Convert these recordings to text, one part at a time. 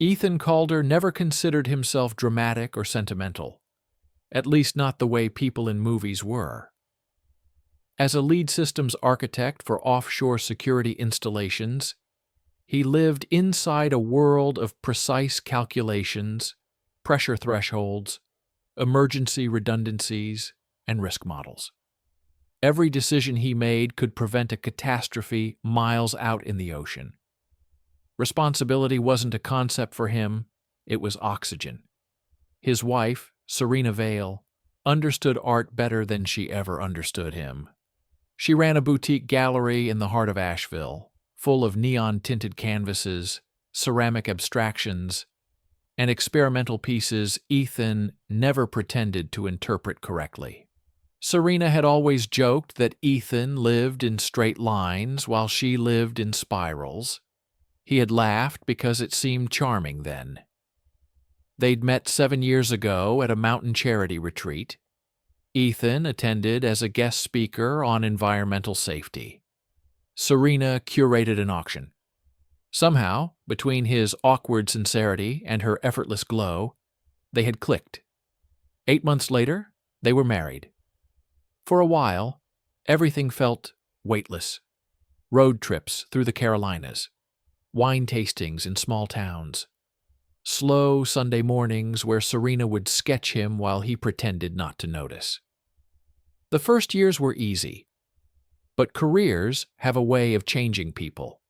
Ethan Calder never considered himself dramatic or sentimental, at least not the way people in movies were. As a lead systems architect for offshore security installations, he lived inside a world of precise calculations, pressure thresholds, emergency redundancies, and risk models. Every decision he made could prevent a catastrophe miles out in the ocean. Responsibility wasn't a concept for him, it was oxygen. His wife, Serena Vale, understood art better than she ever understood him. She ran a boutique gallery in the heart of Asheville, full of neon-tinted canvases, ceramic abstractions, and experimental pieces Ethan never pretended to interpret correctly. Serena had always joked that Ethan lived in straight lines while she lived in spirals. He had laughed because it seemed charming then. They'd met 7 years ago at a mountain charity retreat. Ethan attended as a guest speaker on environmental safety. Serena curated an auction. Somehow, between his awkward sincerity and her effortless glow, they had clicked. 8 months later, they were married. For a while, everything felt weightless. Road trips through the Carolinas, wine tastings in small towns, slow Sunday mornings where Serena would sketch him while he pretended not to notice. The first years were easy, but careers have a way of changing people.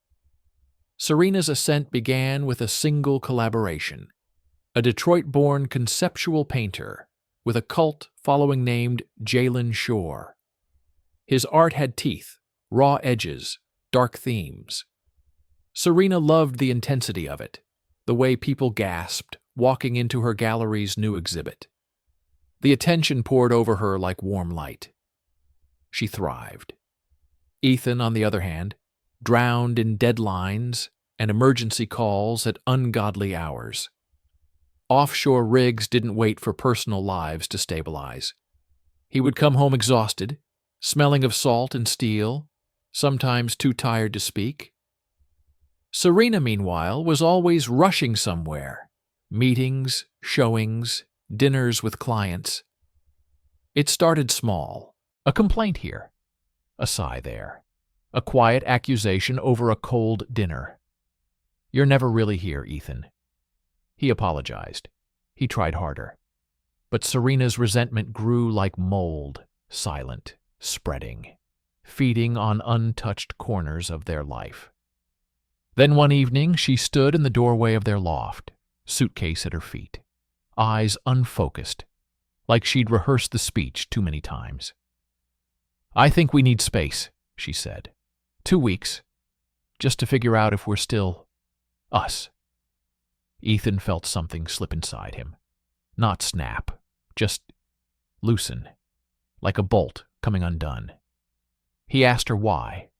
Serena's ascent began with a single collaboration, a Detroit-born conceptual painter with a cult following named Jalen Shore. His art had teeth, raw edges, dark themes. Serena loved the intensity of it, the way people gasped walking into her gallery's new exhibit. The attention poured over her like warm light. She thrived. Ethan, on the other hand, drowned in deadlines and emergency calls at ungodly hours. Offshore rigs didn't wait for personal lives to stabilize. He would come home exhausted, smelling of salt and steel, sometimes too tired to speak. Serena, meanwhile, was always rushing somewhere. Meetings, showings, dinners with clients. It started small. A complaint here. A sigh there. A quiet accusation over a cold dinner. "You're never really here, Ethan." He apologized. He tried harder. But Serena's resentment grew like mold, silent, spreading, feeding on untouched corners of their life. Then one evening she stood in the doorway of their loft, suitcase at her feet, eyes unfocused, like she'd rehearsed the speech too many times. "I think we need space," she said. 2 weeks, just to figure out if we're still us." Ethan felt something slip inside him. Not snap, just loosen, like a bolt coming undone. He asked her why.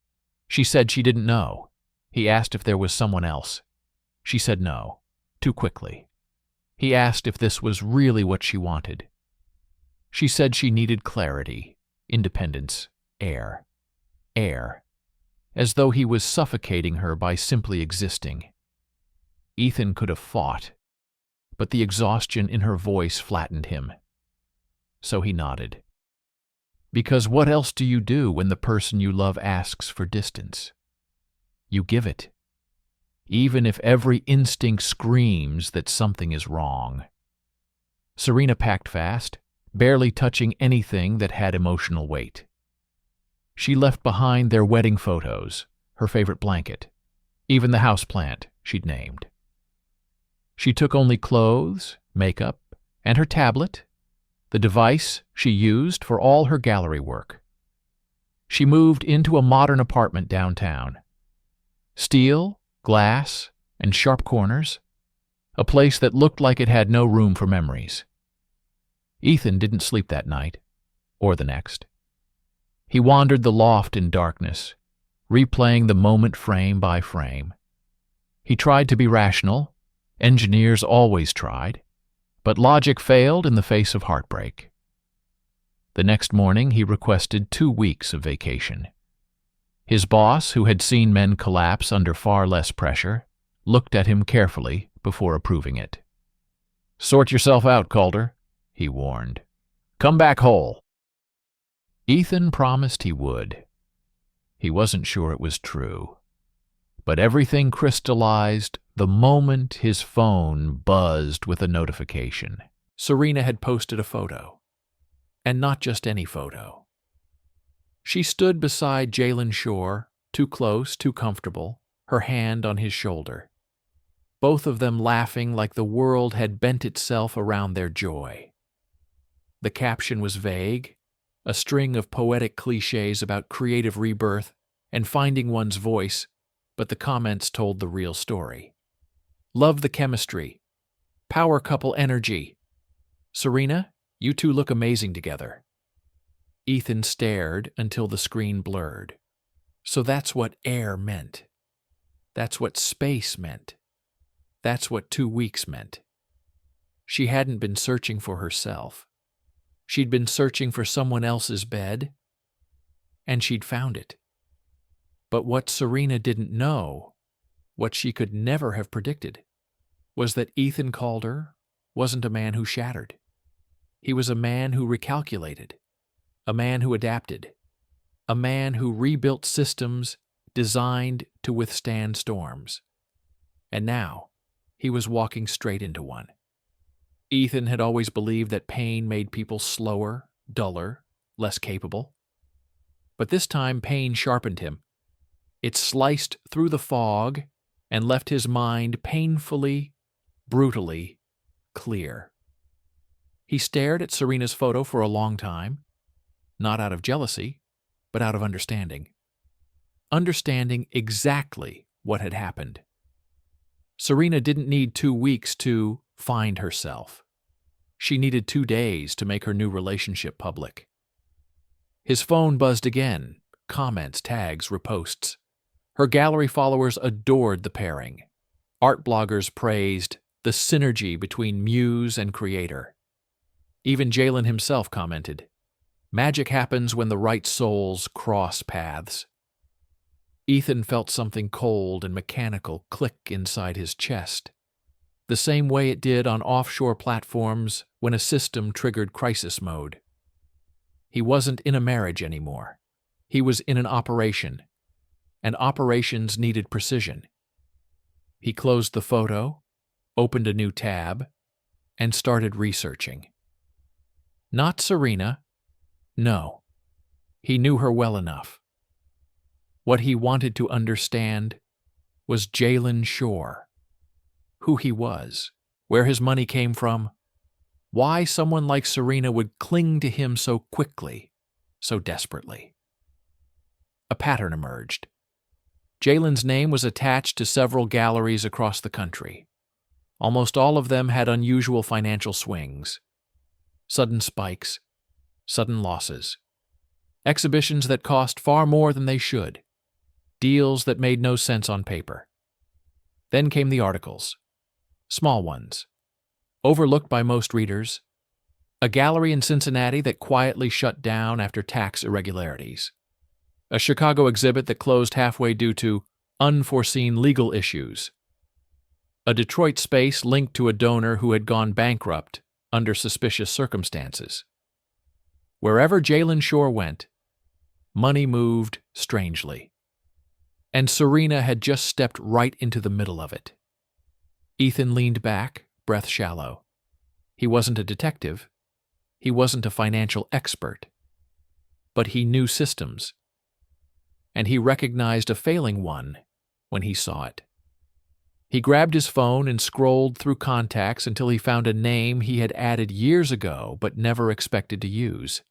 She said she didn't know. He asked if there was someone else. She said no, too quickly. He asked if this was really what she wanted. She said she needed clarity, independence, air, as though he was suffocating her by simply existing. Ethan could have fought, but the exhaustion in her voice flattened him. So he nodded. Because what else do you do when the person you love asks for distance? You give it, even if every instinct screams that something is wrong. Serena packed fast, barely touching anything that had emotional weight. She left behind their wedding photos, her favorite blanket, even the houseplant she'd named. She took only clothes, makeup, and her tablet, the device she used for all her gallery work. She moved into a modern apartment downtown. Steel, glass, and sharp corners, a place that looked like it had no room for memories. Ethan didn't sleep that night, or the next. He wandered the loft in darkness, replaying the moment frame by frame. He tried to be rational. Engineers always tried, but logic failed in the face of heartbreak. The next morning he requested 2 weeks of vacation. His boss, who had seen men collapse under far less pressure, looked at him carefully before approving it. "Sort yourself out, Calder," he warned. "Come back whole." Ethan promised he would. He wasn't sure it was true. But everything crystallized the moment his phone buzzed with a notification. Serena had posted a photo. And not just any photo. She stood beside Jalen Shore, too close, too comfortable, her hand on his shoulder. Both of them laughing like the world had bent itself around their joy. The caption was vague, a string of poetic cliches about creative rebirth and finding one's voice, but the comments told the real story. "Love the chemistry. Power couple energy. Serena, you two look amazing together." Ethan stared until the screen blurred. So that's what air meant. That's what space meant. That's what 2 weeks meant. She hadn't been searching for herself. She'd been searching for someone else's bed, and she'd found it. But what Serena didn't know, what she could never have predicted, was that Ethan Calder wasn't a man who shattered. He was a man who recalculated, a man who adapted, a man who rebuilt systems designed to withstand storms. And now, he was walking straight into one. Ethan had always believed that pain made people slower, duller, less capable. But this time pain sharpened him. It sliced through the fog and left his mind painfully, brutally clear. He stared at Serena's photo for a long time, not out of jealousy, but out of understanding. Understanding exactly what had happened. Serena didn't need 2 weeks to find herself. She needed 2 days to make her new relationship public. His phone buzzed again, comments, tags, reposts. Her gallery followers adored the pairing. Art bloggers praised the synergy between muse and creator. Even Jalen himself commented, "Magic happens when the right souls cross paths." Ethan felt something cold and mechanical click inside his chest, the same way it did on offshore platforms when a system triggered crisis mode. He wasn't in a marriage anymore. He was in an operation, and operations needed precision. He closed the photo, opened a new tab, and started researching. Not Serena. No. He knew her well enough. What he wanted to understand was Jalen Shore. Who he was, where his money came from, why someone like Serena would cling to him so quickly, so desperately. A pattern emerged. Jalen's name was attached to several galleries across the country. Almost all of them had unusual financial swings. Sudden spikes, sudden losses. Exhibitions that cost far more than they should. Deals that made no sense on paper. Then came the articles. Small ones. Overlooked by most readers. A gallery in Cincinnati that quietly shut down after tax irregularities. A Chicago exhibit that closed halfway due to unforeseen legal issues. A Detroit space linked to a donor who had gone bankrupt under suspicious circumstances. Wherever Jalen Shore went, money moved strangely. And Serena had just stepped right into the middle of it. Ethan leaned back, breath shallow. He wasn't a detective. He wasn't a financial expert. But he knew systems. And he recognized a failing one when he saw it. He grabbed his phone and scrolled through contacts until he found a name he had added years ago but never expected to use.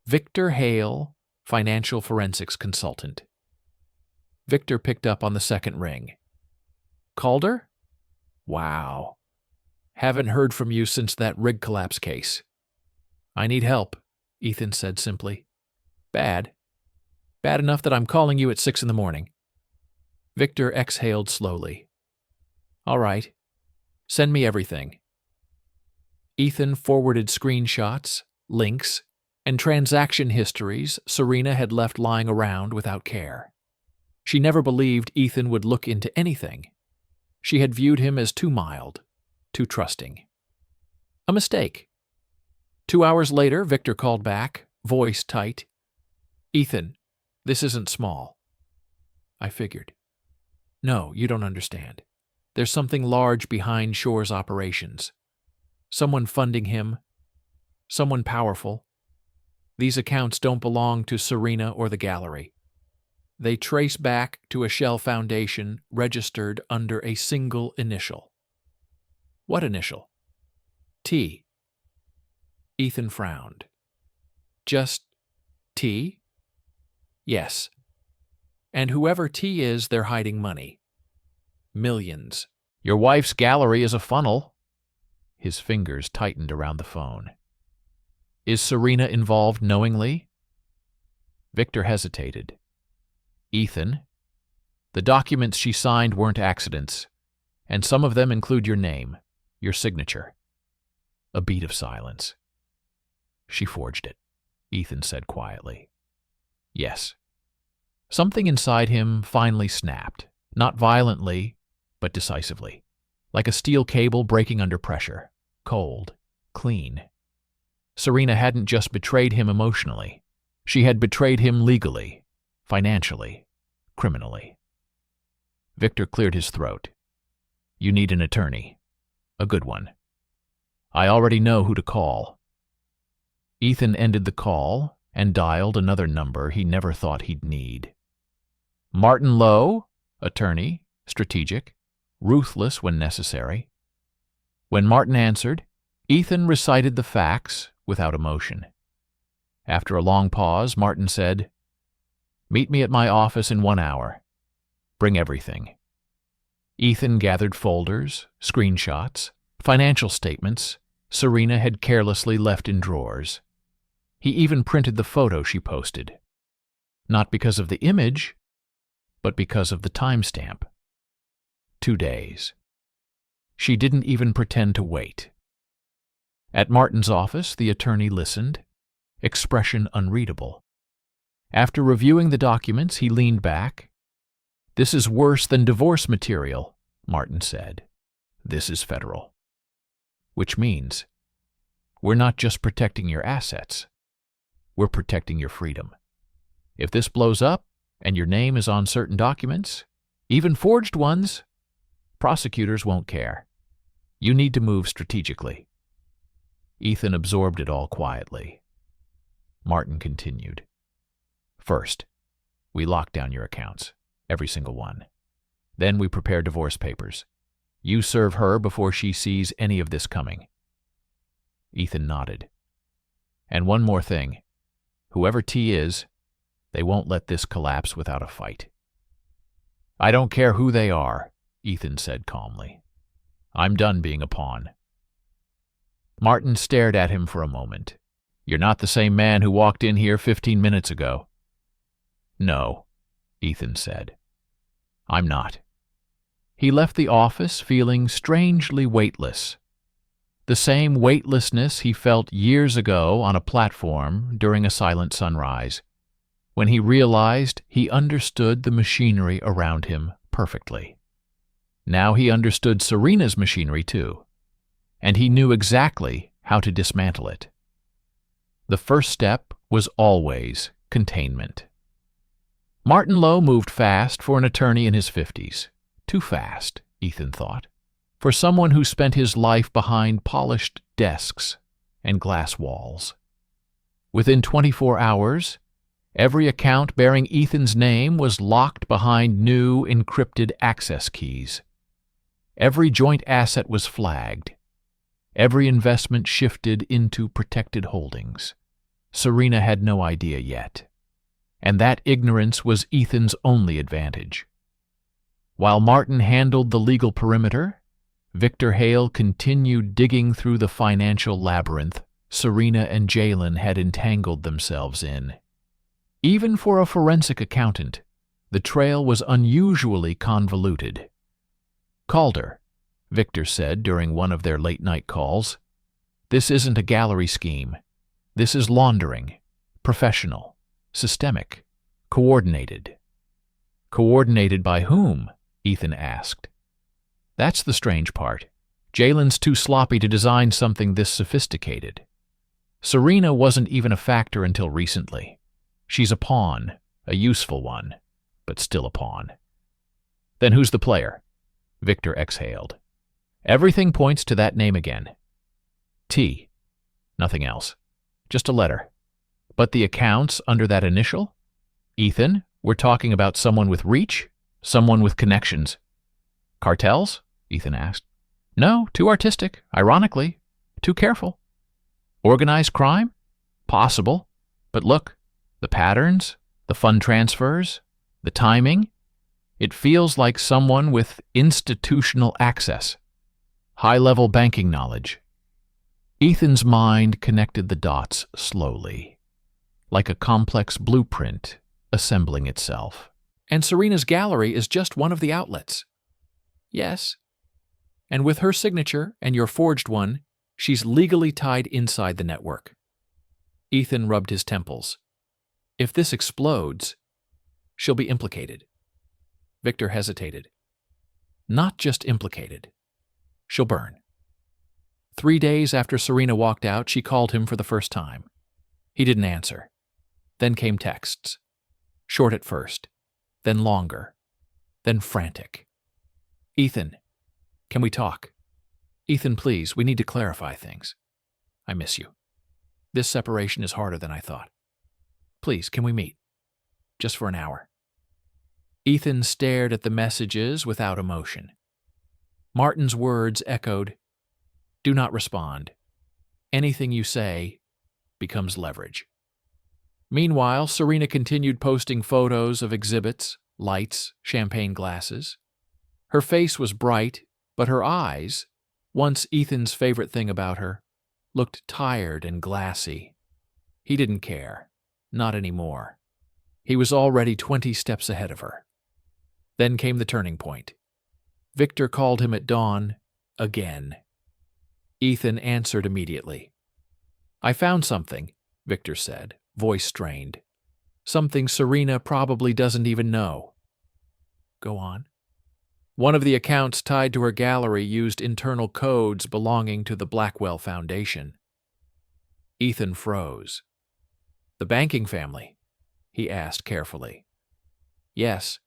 Victor Hale, financial forensics consultant. Victor picked up on the second ring. "Calder? Wow. Haven't heard from you since that rig collapse case." "I need help," Ethan said simply. "Bad. Bad enough that I'm calling you at 6 in the morning." Victor exhaled slowly. "All right. Send me everything." Ethan forwarded screenshots, links, and transaction histories Serena had left lying around without care. She never believed Ethan would look into anything. She had viewed him as too mild, too trusting. A mistake. 2 hours later, Victor called back, voice tight. "Ethan, this isn't small." I figured. "No, you don't understand. There's something large behind Shore's operations. Someone funding him. Someone powerful. These accounts don't belong to Serena or the gallery. They trace back to a shell foundation registered under a single initial." "What initial?" "T." Ethan frowned. "Just T?" "Yes. And whoever T is, they're hiding money. Millions." "Your wife's gallery is a funnel." His fingers tightened around the phone. "Is Serena involved knowingly?" Victor hesitated. "Ethan, the documents she signed weren't accidents, and some of them include your name, your signature." A beat of silence. "She forged it," Ethan said quietly. "Yes." Something inside him finally snapped, not violently, but decisively, like a steel cable breaking under pressure, cold, clean. Serena hadn't just betrayed him emotionally. She had betrayed him legally, financially, criminally. Victor cleared his throat. "You need an attorney. A good one. I already know who to call." Ethan ended the call and dialed another number he never thought he'd need. Martin Lowe, attorney, strategic, ruthless when necessary. When Martin answered, Ethan recited the facts without emotion. After a long pause, Martin said, "Meet me at my office in 1 hour. Bring everything." Ethan gathered folders, screenshots, financial statements Serena had carelessly left in drawers. He even printed the photo she posted. Not because of the image, but because of the timestamp. 2 days. She didn't even pretend to wait. At Martin's office, the attorney listened, expression unreadable. After reviewing the documents, he leaned back. "This is worse than divorce material," Martin said. "This is federal. Which means we're not just protecting your assets. We're protecting your freedom. If this blows up and your name is on certain documents, even forged ones, prosecutors won't care. You need to move strategically." Ethan absorbed it all quietly. Martin continued. "First, we lock down your accounts, every single one. Then we prepare divorce papers. You serve her before she sees any of this coming." Ethan nodded. "And one more thing. Whoever T is, they won't let this collapse without a fight." "I don't care who they are," Ethan said calmly. "I'm done being a pawn." Martin stared at him for a moment. "You're not the same man who walked in here 15 minutes ago." "No," Ethan said. "I'm not." He left the office feeling strangely weightless. The same weightlessness he felt years ago on a platform during a silent sunrise, when he realized he understood the machinery around him perfectly. Now he understood Serena's machinery too, and he knew exactly how to dismantle it. The first step was always containment. Martin Lowe moved fast for an attorney in his 50s. Too fast, Ethan thought, for someone who spent his life behind polished desks and glass walls. Within 24 hours, every account bearing Ethan's name was locked behind new encrypted access keys. Every joint asset was flagged. Every investment shifted into protected holdings. Serena had no idea yet, and that ignorance was Ethan's only advantage. While Martin handled the legal perimeter, Victor Hale continued digging through the financial labyrinth Serena and Jalen had entangled themselves in. Even for a forensic accountant, the trail was unusually convoluted. "Calder," Victor said during one of their late-night calls, "this isn't a gallery scheme. This is laundering, professional, systemic, coordinated." "Coordinated by whom?" Ethan asked. That's the strange part. Jalen's too sloppy to design something this sophisticated. Serena wasn't even a factor until recently. She's a pawn, a useful one, but still a pawn. Then who's the player? Victor exhaled. Everything points to that name again. T. Nothing else. Just a letter. But the accounts under that initial? Ethan, we're talking about someone with reach? Someone with connections. Cartels? Ethan asked. No, too artistic, ironically. Too careful. Organized crime? Possible. But look, the patterns, the fund transfers, the timing. It feels like someone with institutional access. High-level banking knowledge. Ethan's mind connected the dots slowly, like a complex blueprint assembling itself. And Serena's gallery is just one of the outlets. Yes. And with her signature and your forged one, she's legally tied inside the network. Ethan rubbed his temples. If this explodes, she'll be implicated. Victor hesitated. Not just implicated. She'll burn. 3 days after Serena walked out, she called him for the first time. He didn't answer. Then came texts. Short at first, then longer, then frantic. Ethan, can we talk? Ethan, please, we need to clarify things. I miss you. This separation is harder than I thought. Please, can we meet? Just for an hour. Ethan stared at the messages without emotion. Martin's words echoed, do not respond. Anything you say becomes leverage. Meanwhile, Serena continued posting photos of exhibits, lights, champagne glasses. Her face was bright, but her eyes, once Ethan's favorite thing about her, looked tired and glassy. He didn't care. Not anymore. He was already 20 steps ahead of her. Then came the turning point. Victor called him at dawn, again. Ethan answered immediately. I found something, Victor said, voice strained. Something Serena probably doesn't even know. Go on. One of the accounts tied to her gallery used internal codes belonging to the Blackwell Foundation. Ethan froze. The banking family? He asked carefully. Yes.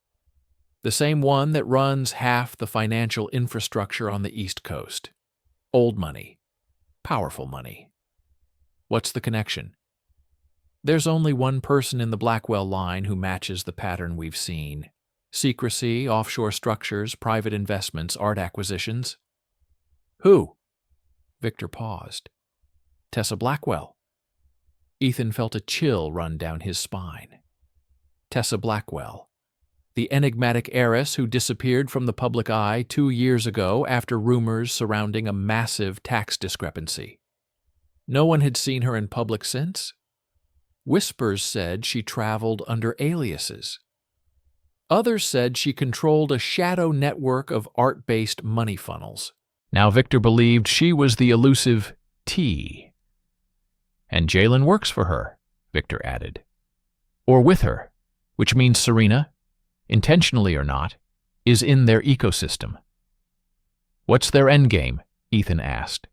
The same one that runs half the financial infrastructure on the East Coast. Old money. Powerful money. What's the connection? There's only one person in the Blackwell line who matches the pattern we've seen. Secrecy, offshore structures, private investments, art acquisitions. Who? Victor paused. Tessa Blackwell. Ethan felt a chill run down his spine. Tessa Blackwell, the enigmatic heiress who disappeared from the public eye 2 years ago after rumors surrounding a massive tax discrepancy. No one had seen her in public since. Whispers said she traveled under aliases. Others said she controlled a shadow network of art-based money funnels. Now Victor believed she was the elusive T. And Jalen works for her, Victor added. Or with her, which means Serena, intentionally or not, is in their ecosystem. What's their endgame? Ethan asked.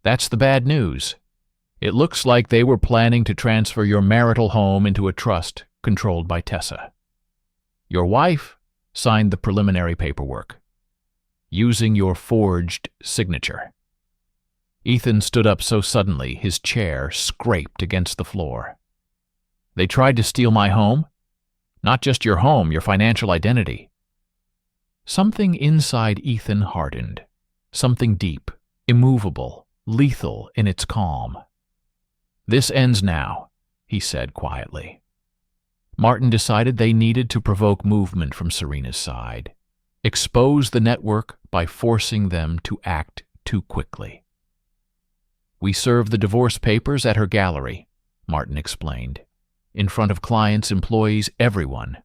That's the bad news. It looks like they were planning to transfer your marital home into a trust controlled by Tessa. Your wife signed the preliminary paperwork, using your forged signature. Ethan stood up so suddenly his chair scraped against the floor. They tried to steal my home? Not just your home, your financial identity. Something inside Ethan hardened. Something deep, immovable, lethal in its calm. This ends now, he said quietly. Martin decided they needed to provoke movement from Serena's side, expose the network by forcing them to act too quickly. We served the divorce papers at her gallery, Martin explained, in front of clients, employees, everyone.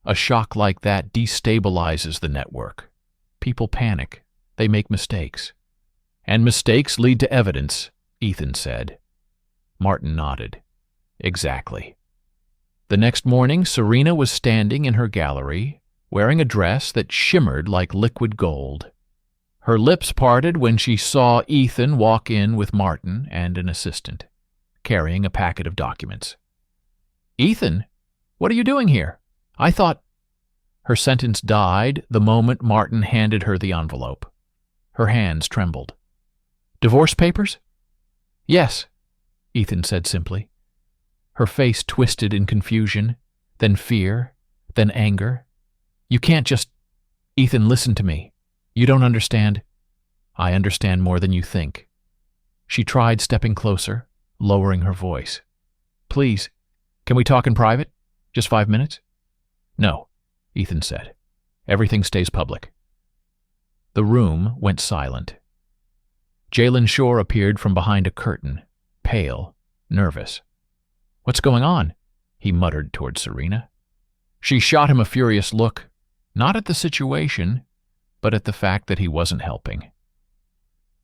A shock like that destabilizes the network. People panic. They make mistakes. And mistakes lead to evidence, Ethan said. Martin nodded. Exactly. The next morning, Serena was standing in her gallery, wearing a dress that shimmered like liquid gold. Her lips parted when she saw Ethan walk in with Martin and an assistant, carrying a packet of documents. "Ethan, what are you doing here? I thought—" Her sentence died the moment Martin handed her the envelope. Her hands trembled. "Divorce papers?" "Yes," Ethan said simply. Her face twisted in confusion, then fear, then anger. "You can't just—" "Ethan, listen to me. You don't understand." "I understand more than you think." She tried stepping closer, lowering her voice. "Please, can we talk in private? Just 5 minutes?" "No," Ethan said. "Everything stays public." The room went silent. Jalen Shore appeared from behind a curtain, pale, nervous. "What's going on?" he muttered toward Serena. She shot him a furious look, not at the situation, but at the fact that he wasn't helping.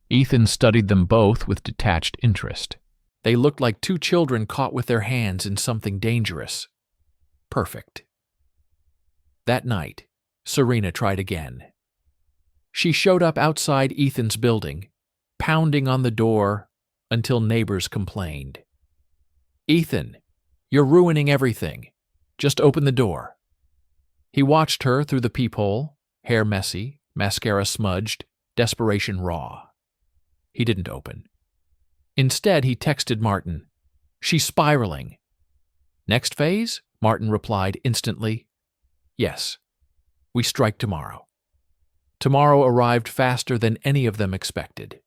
Ethan studied them both with detached interest. They looked like two children caught with their hands in something dangerous. Perfect. That night, Serena tried again. She showed up outside Ethan's building, pounding on the door until neighbors complained. "Ethan, you're ruining everything. Just open the door." He watched her through the peephole, hair messy, mascara smudged, desperation raw. He didn't open. Instead, he texted Martin, "She's spiraling." "Next phase?" Martin replied instantly. "Yes. We strike tomorrow." Tomorrow arrived faster than any of them expected.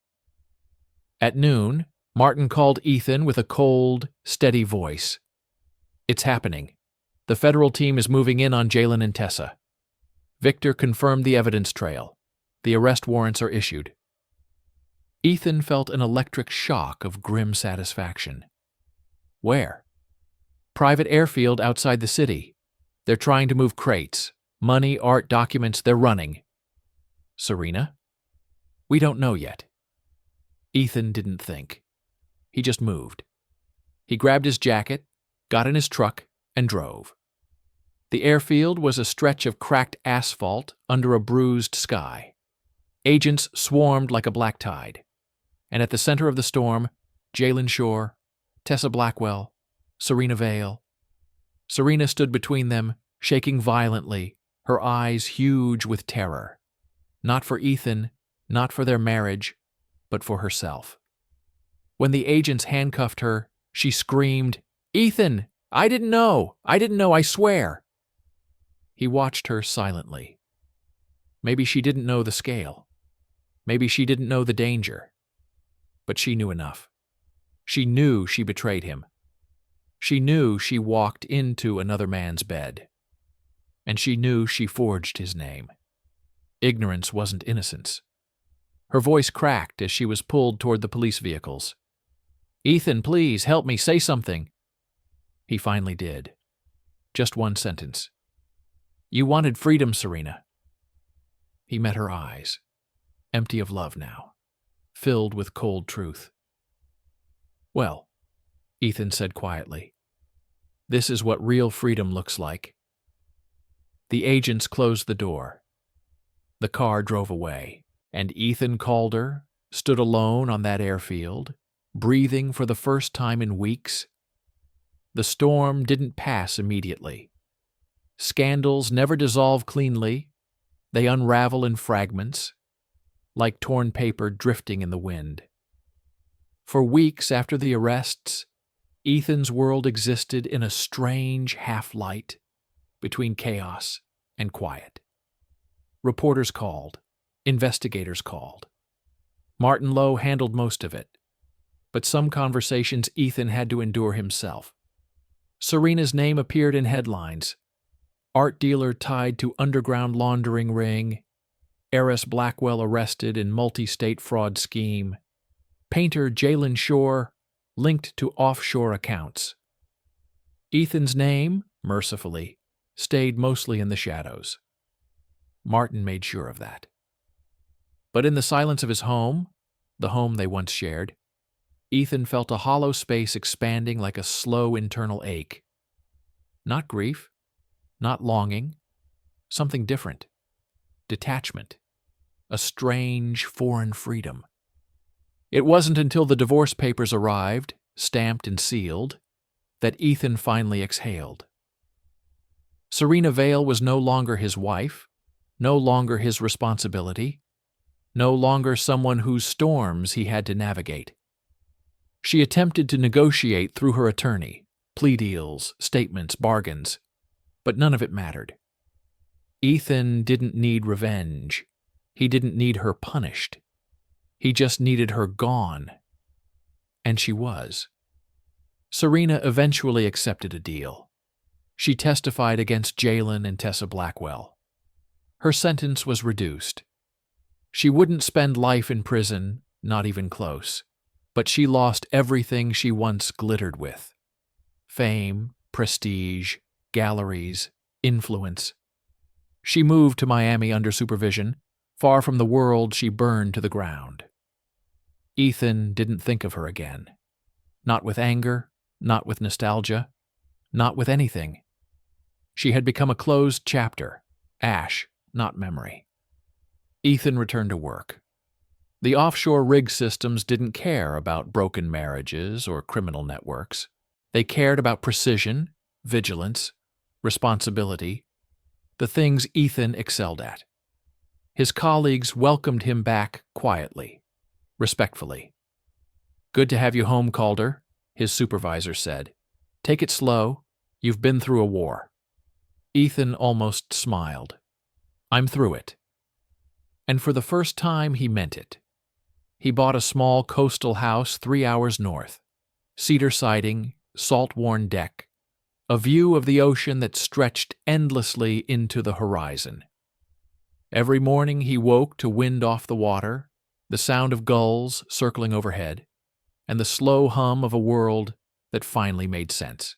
At noon, Martin called Ethan with a cold, steady voice. "It's happening. The federal team is moving in on Jalen and Tessa. Victor confirmed the evidence trail. The arrest warrants are issued." Ethan felt an electric shock of grim satisfaction. "Where?" "Private airfield outside the city. They're trying to move crates. Money, art, documents, they're running." "Serena?" "We don't know yet." Ethan didn't think. He just moved. He grabbed his jacket, got in his truck, and drove. The airfield was a stretch of cracked asphalt under a bruised sky. Agents swarmed like a black tide. And at the center of the storm, Jalen Shore, Tessa Blackwell, Serena Vale. Serena stood between them, shaking violently, her eyes huge with terror. Not for Ethan, not for their marriage, but for herself. When the agents handcuffed her, she screamed, "Ethan, I didn't know, I swear." He watched her silently. Maybe she didn't know the scale. Maybe she didn't know the danger. But she knew enough. She knew she betrayed him. She knew she walked into another man's bed. And she knew she forged his name. Ignorance wasn't innocence. Her voice cracked as she was pulled toward the police vehicles. "Ethan, please, help me, say something." He finally did. Just one sentence. "You wanted freedom, Serena." He met her eyes, empty of love now, filled with cold truth. "Well," Ethan said quietly, "this is what real freedom looks like." The agents closed the door. The car drove away, and Ethan Calder stood alone on that airfield, breathing for the first time in weeks. The storm didn't pass immediately. Scandals never dissolve cleanly. They unravel in fragments, like torn paper drifting in the wind. For weeks after the arrests, Ethan's world existed in a strange half-light between chaos and quiet. Reporters called. Investigators called. Martin Lowe handled most of it, but some conversations Ethan had to endure himself. Serena's name appeared in headlines. Art dealer tied to underground laundering ring. Heiress Blackwell arrested in multi-state fraud scheme. Painter Jalen Shore linked to offshore accounts. Ethan's name, mercifully, stayed mostly in the shadows. Martin made sure of that. But in the silence of his home, the home they once shared, Ethan felt a hollow space expanding like a slow internal ache. Not grief, not longing, something different. Detachment. a strange, foreign freedom. It wasn't until the divorce papers arrived, stamped and sealed, that Ethan finally exhaled. Serena Vale was no longer his wife, no longer his responsibility, no longer someone whose storms he had to navigate. She attempted to negotiate through her attorney, plea deals, statements, bargains, but none of it mattered. Ethan didn't need revenge. He didn't need her punished. He just needed her gone. And she was. Serena eventually accepted a deal. She testified against Jalen and Tessa Blackwell. Her sentence was reduced. She wouldn't spend life in prison, not even close, but she lost everything she once glittered with. Fame, prestige, galleries, influence. She moved to Miami under supervision, far from the world she burned to the ground. Ethan didn't think of her again. Not with anger, not with nostalgia, not with anything. She had become a closed chapter, ash, not memory. Ethan returned to work. The offshore rig systems didn't care about broken marriages or criminal networks. They cared about precision, vigilance, responsibility, the things Ethan excelled at. His colleagues welcomed him back quietly, respectfully. "Good to have you home, Calder," his supervisor said. "Take it slow. You've been through a war." Ethan almost smiled. "I'm through it." And for the first time, he meant it. He bought a small coastal house 3 hours north, cedar siding, salt-worn deck, a view of the ocean that stretched endlessly into the horizon. Every morning he woke to wind off the water, the sound of gulls circling overhead, and the slow hum of a world that finally made sense.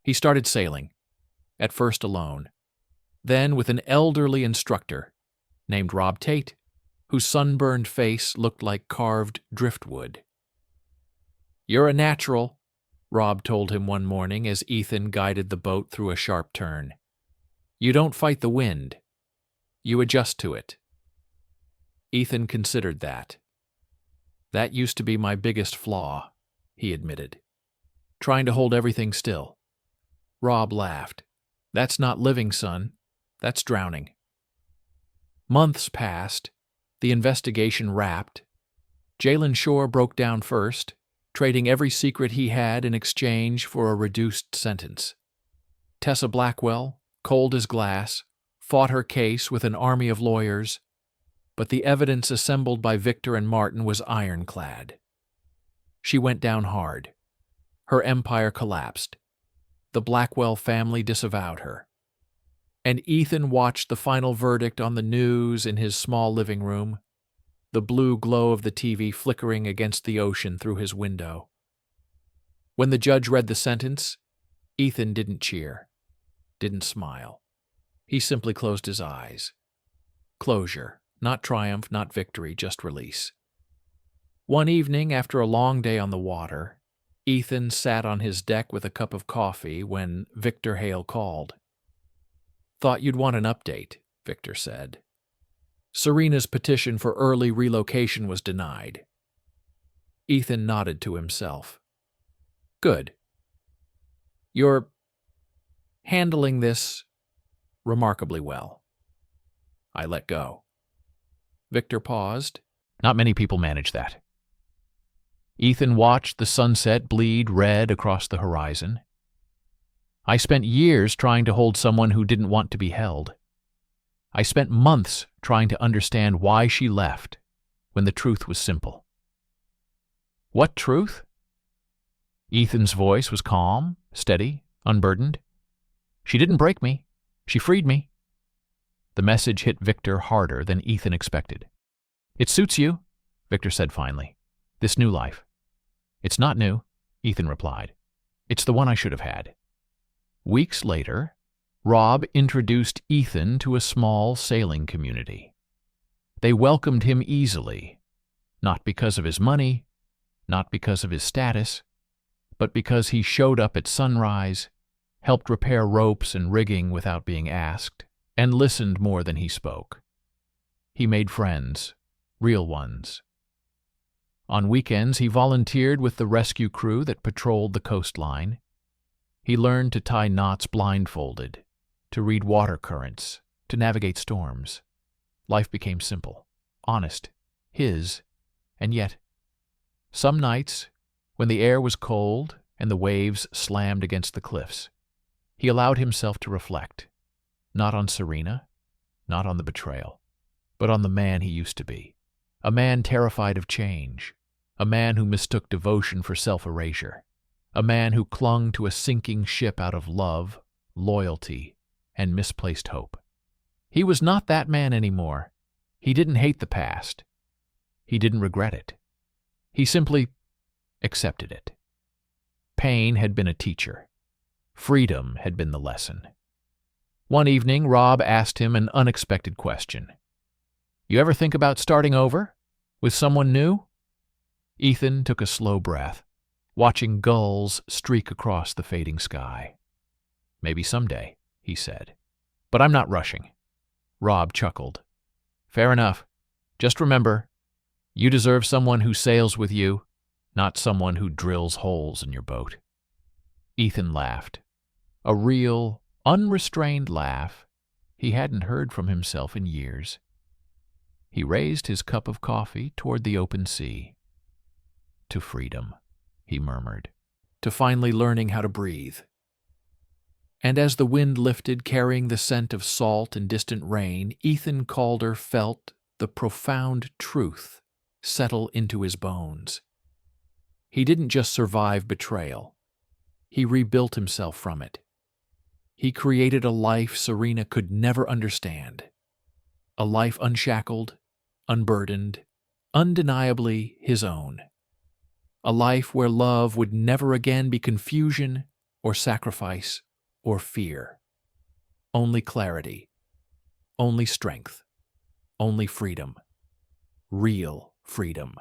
He started sailing, at first alone, then with an elderly instructor named Rob Tate, whose sunburned face looked like carved driftwood. "You're a natural," Rob told him one morning as Ethan guided the boat through a sharp turn. "You don't fight the wind. You adjust to it." Ethan considered that. "That used to be my biggest flaw," he admitted. "Trying to hold everything still." Rob laughed. "That's not living, son. That's drowning." Months passed. The investigation wrapped. Jalen Shore broke down first, trading every secret he had in exchange for a reduced sentence. Tessa Blackwell, cold as glass, fought her case with an army of lawyers, but the evidence assembled by Victor and Martin was ironclad. She went down hard. Her empire collapsed. The Blackwell family disavowed her. And Ethan watched the final verdict on the news in his small living room, the blue glow of the TV flickering against the ocean through his window. When the judge read the sentence, Ethan didn't cheer, didn't smile. He simply closed his eyes. Closure, not triumph, not victory, just release. One evening, after a long day on the water, Ethan sat on his deck with a cup of coffee when Victor Hale called. "Thought you'd want an update," Victor said. Serena's petition for early relocation was denied. Ethan nodded to himself. "Good. You're handling this remarkably well." I let go. Victor paused. "Not many people manage that." Ethan watched the sunset bleed red across the horizon. "I spent years trying to hold someone who didn't want to be held. I spent months trying to understand why she left when the truth was simple." "What truth?" Ethan's voice was calm, steady, unburdened. "She didn't break me. She freed me." The message hit Victor harder than Ethan expected. "It suits you," Victor said finally. "This new life." "It's not new," Ethan replied. "It's the one I should have had." Weeks later, Rob introduced Ethan to a small sailing community. They welcomed him easily, not because of his money, not because of his status, but because he showed up at sunrise, helped repair ropes and rigging without being asked, and listened more than he spoke. He made friends, real ones. On weekends, he volunteered with the rescue crew that patrolled the coastline. He learned to tie knots blindfolded, to read water currents, to navigate storms. Life became simple, honest, his, and yet, some nights, when the air was cold and the waves slammed against the cliffs, he allowed himself to reflect, not on Serena, not on the betrayal, but on the man he used to be. A man terrified of change, a man who mistook devotion for self-erasure, a man who clung to a sinking ship out of love, loyalty, and misplaced hope. He was not that man anymore. He didn't hate the past. He didn't regret it. He simply accepted it. Pain had been a teacher. Freedom had been the lesson. One evening, Rob asked him an unexpected question. "You ever think about starting over? With someone new?" Ethan took a slow breath, watching gulls streak across the fading sky. "Maybe someday," he said. "But I'm not rushing." Rob chuckled. "Fair enough. Just remember, you deserve someone who sails with you, not someone who drills holes in your boat." Ethan laughed. A real, unrestrained laugh he hadn't heard from himself in years. He raised his cup of coffee toward the open sea. "To freedom," he murmured. "To finally learning how to breathe." And as the wind lifted, carrying the scent of salt and distant rain, Ethan Calder felt the profound truth settle into his bones. He didn't just survive betrayal. He rebuilt himself from it. He created a life Serena could never understand. A life unshackled, unburdened, undeniably his own. A life where love would never again be confusion or sacrifice or fear. Only clarity, only strength, only freedom. Real freedom.